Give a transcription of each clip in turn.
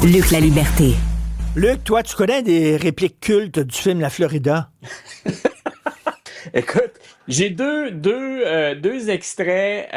Luc La Liberté. Luc, toi, tu connais des répliques cultes du film La Florida? Écoute, j'ai deux extraits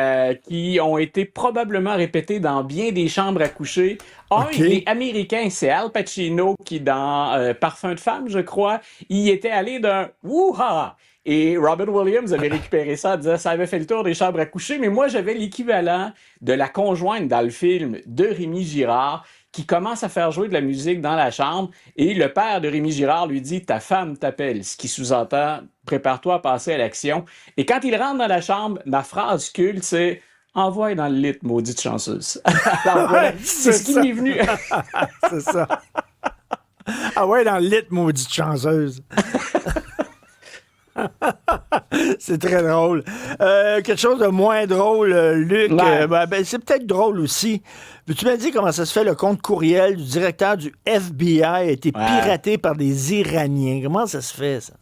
qui ont été probablement répétés dans bien des chambres à coucher. Un, OK. il est américain, c'est Al Pacino qui, dans Parfum de femme, je crois, y était allé d'un « wouha ». Et Robin Williams avait récupéré ça en disant ça avait fait le tour des chambres à coucher, mais moi j'avais l'équivalent de la conjointe dans le film de Rémi Girard qui commence à faire jouer de la musique dans la chambre et le père de Rémi Girard lui dit « Ta femme t'appelle », ce qui sous-entend « Prépare-toi à passer à l'action ». Et quand il rentre dans la chambre, ma phrase culte, c'est « Envoie dans le lit, maudite chanceuse ». Alors voilà, c'est ce qui m'est venu. C'est ça. Ah ouais, dans le lit, maudite chanceuse. C'est très drôle. Quelque chose de moins drôle, Luc. Ouais. C'est peut-être drôle aussi. Peux-tu me dire comment ça se fait, le compte courriel du directeur du FBI a été piraté par des Iraniens? Comment ça se fait, ça?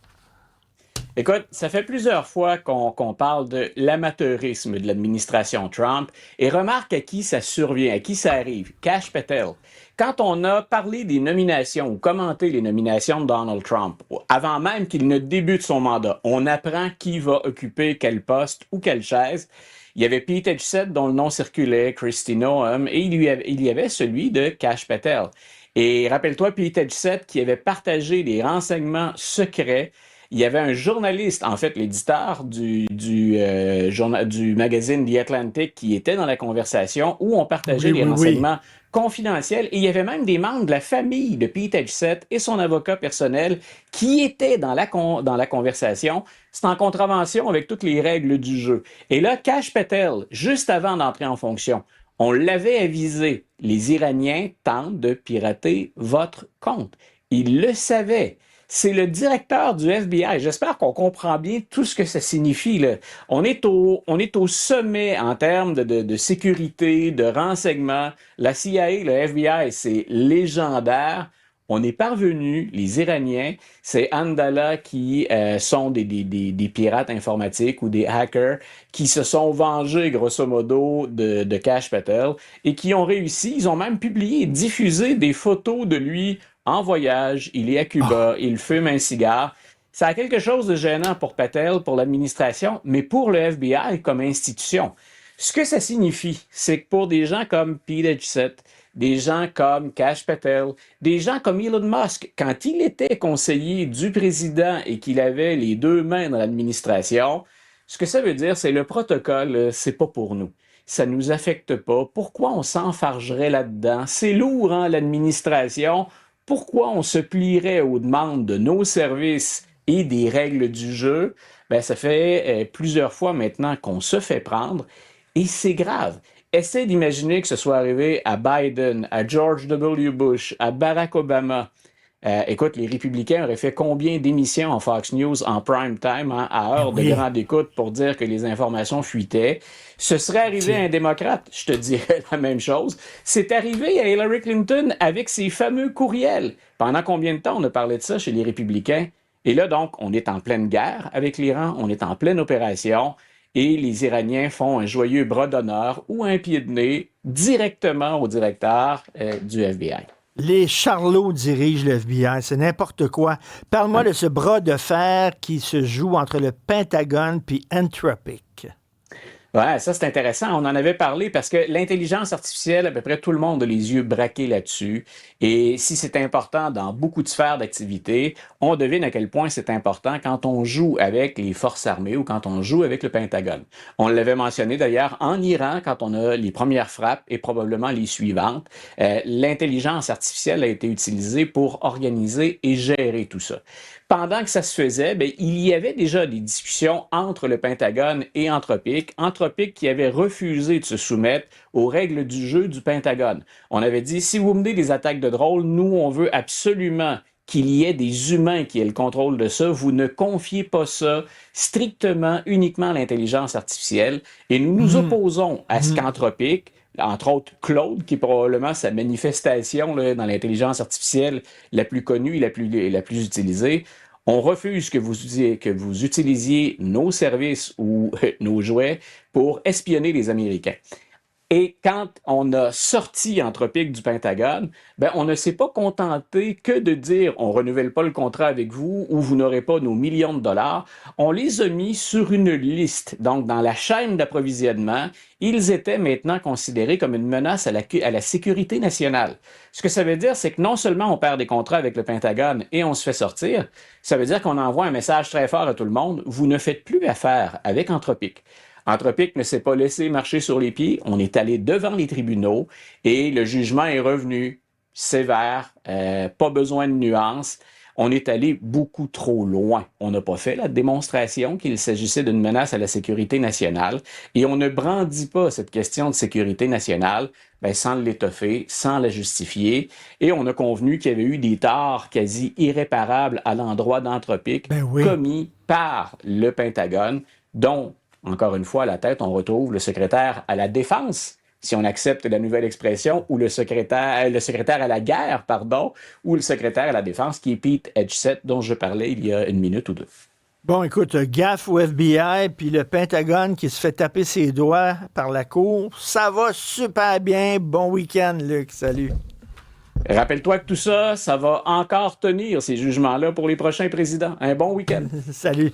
Écoute, ça fait plusieurs fois qu'on parle de l'amateurisme de l'administration Trump et remarque à qui ça survient, à qui ça arrive. Kash Patel. Quand on a parlé des nominations ou commenté les nominations de Donald Trump, avant même qu'il ne débute son mandat, on apprend qui va occuper quel poste ou quelle chaise. Il y avait Pete Hegseth dont le nom circulait, Kristi Noem, et il y avait celui de Kash Patel. Et rappelle-toi, Pete Hegseth qui avait partagé des renseignements secrets. Il y avait un journaliste, en fait, l'éditeur du magazine The Atlantic qui était dans la conversation où on partageait Oui, des oui, oui. renseignements confidentiels. Et il y avait même des membres de la famille de Pete Hegseth et son avocat personnel qui étaient dans la conversation. C'est en contravention avec toutes les règles du jeu. Et là, Kash Patel, juste avant d'entrer en fonction, on l'avait avisé, les Iraniens tentent de pirater votre compte. Il le savait. C'est le directeur du FBI. J'espère qu'on comprend bien tout ce que ça signifie, là. On est au sommet en termes de sécurité, de renseignement. La CIA, le FBI, c'est légendaire. On est parvenu, les Iraniens, c'est Andala qui sont des pirates informatiques ou des hackers qui se sont vengés, grosso modo, de Kash Patel et qui ont réussi. Ils ont même publié et diffusé des photos de lui en voyage, il est à Cuba, il fume un cigare. Ça a quelque chose de gênant pour Patel, pour l'administration, mais pour le FBI comme institution. Ce que ça signifie, c'est que pour des gens comme Pete Hegseth, des gens comme Kash Patel, des gens comme Elon Musk, quand il était conseiller du président et qu'il avait les deux mains dans l'administration, ce que ça veut dire, c'est le protocole, c'est pas pour nous. Ça nous affecte pas. Pourquoi on s'enfargerait là-dedans? C'est lourd, hein, l'administration. Pourquoi on se plierait aux demandes de nos services et des règles du jeu? Ben, ça fait plusieurs fois maintenant qu'on se fait prendre et c'est grave. Essaie d'imaginer que ce soit arrivé à Biden, à George W. Bush, à Barack Obama. Écoute, les républicains auraient fait combien d'émissions en Fox News en prime time, hein, à Ben heure de oui. grande écoute pour dire que les informations fuitaient? Ce serait arrivé à un démocrate, je te dirais la même chose. C'est arrivé à Hillary Clinton avec ses fameux courriels. Pendant combien de temps on a parlé de ça chez les républicains? Et là, donc, on est en pleine guerre avec l'Iran, on est en pleine opération, et les Iraniens font un joyeux bras d'honneur ou un pied de nez directement au directeur du FBI. Les Charlots dirigent le FBI, c'est n'importe quoi. Parle-moi de ce bras de fer qui se joue entre le Pentagone puis Anthropic. Ouais, ça c'est intéressant. On en avait parlé parce que l'intelligence artificielle, à peu près tout le monde a les yeux braqués là-dessus. Et si c'est important dans beaucoup de sphères d'activité, on devine à quel point c'est important quand on joue avec les forces armées ou quand on joue avec le Pentagone. On l'avait mentionné d'ailleurs en Iran quand on a les premières frappes et probablement les suivantes. L'intelligence artificielle a été utilisée pour organiser et gérer tout ça. Pendant que ça se faisait, bien, il y avait déjà des discussions entre le Pentagone et Anthropic. Anthropic qui avait refusé de se soumettre aux règles du jeu du Pentagone. On avait dit, si vous menez des attaques de drone, nous, on veut absolument qu'il y ait des humains qui aient le contrôle de ça. Vous ne confiez pas ça strictement, uniquement à l'intelligence artificielle. Et nous nous opposons à ce qu'Anthropic, entre autres Claude, qui est probablement sa manifestation là, dans l'intelligence artificielle la plus connue et la plus utilisée. On refuse que vous utilisiez nos services ou nos jouets pour espionner les Américains. Et quand on a sorti Anthropic du Pentagone, ben, on ne s'est pas contenté que de dire on ne renouvelle pas le contrat avec vous ou vous n'aurez pas nos millions de dollars. On les a mis sur une liste. Donc, dans la chaîne d'approvisionnement, ils étaient maintenant considérés comme une menace à la sécurité nationale. Ce que ça veut dire, c'est que non seulement on perd des contrats avec le Pentagone et on se fait sortir, ça veut dire qu'on envoie un message très fort à tout le monde, vous ne faites plus affaire avec Anthropic. Anthropic ne s'est pas laissé marcher sur les pieds. On est allé devant les tribunaux et le jugement est revenu sévère, pas besoin de nuances. On est allé beaucoup trop loin. On n'a pas fait la démonstration qu'il s'agissait d'une menace à la sécurité nationale et on ne brandit pas cette question de sécurité nationale sans l'étoffer, sans la justifier. Et on a convenu qu'il y avait eu des torts quasi irréparables à l'endroit d'Anthropic Ben oui. commis par le Pentagone, dont encore une fois, à la tête, on retrouve le secrétaire à la défense, si on accepte la nouvelle expression, ou le secrétaire à la guerre, pardon, ou le secrétaire à la défense, qui est Pete Hegseth, dont je parlais il y a une minute ou deux. Bon, écoute, gaffe au FBI, puis le Pentagone qui se fait taper ses doigts par la cour. Ça va super bien. Bon week-end, Luc. Salut. Rappelle-toi que tout ça, ça va encore tenir, ces jugements-là, pour les prochains présidents. Un bon week-end. Salut.